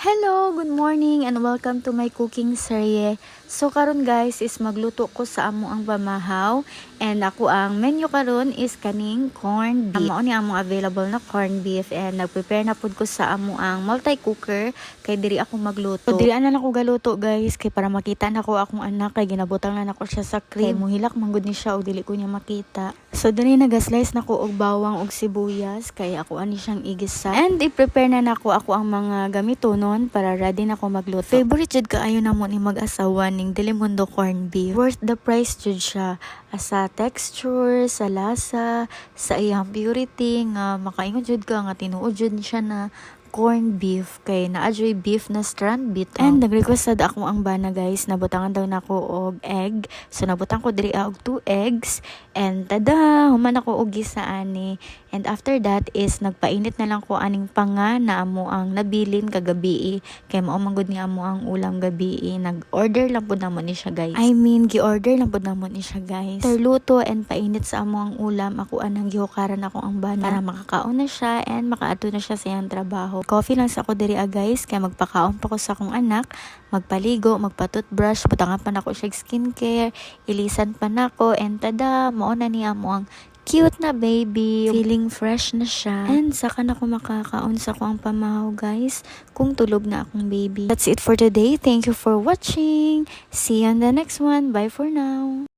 Hello, good morning and welcome to my cooking serye. So karon guys is magluto ko sa amo ang pamahaw and ako ang menu karon is kaning corned beef. Mao ni amo available na corned beef and nagprepare na pud ko sa amo ang multi-cooker kay diri ako magluto. So diri ana ako galuto guys kay para makita na ko akong anak kay ginabutang na nako siya sa crib. Kay muhilak manggod ni siya og dili ko niya makita. So diri nagaslice na ko og bawang ug sibuyas kay ako ani siyang igisa. And i-prepare na nako ako ang mga gamiton para ready na ko magluto. Favorite jud kaayo na mo ni mag-asawa ning Dilimundo corned beef. Worth the price jud siya sa texture, sa lasa, sa iyang purity nga makaingon jud ka nga tinuod jud siya na corned beef kay naadyoy beef na strand bit. And nag-request sad ako ang bana guys, nabutangan daw nako og egg. So nabutang ko diri og 2 eggs and tada, human ako og gisa ani. And after that is nagpainit na lang ko aning panga na amo ang nabilin kagabi kay mao manggod ni amo ang ulam gabi. Nag-order lang pud namo ni siya guys. I mean, gi-order lang pud namo ni siya guys. Terluto and painit sa amo ang ulam, ako anang gihukaran ako ang bana para makakaon na siya and makaadto na siya sa iyang trabaho. Coffee lang sa ako diri guys kay magpakaon pa ko sa akong anak, magpaligo, magpa-toothbrush, butangan pa nako siya skincare, ilisan pa nako and tada, mao na ni amo ang cute na baby. Feeling fresh na siya. And saka na ko makakaon sa ko ang pamahaw guys kung tulog na akong baby. That's it for today. Thank you for watching. See you on the next one. Bye for now.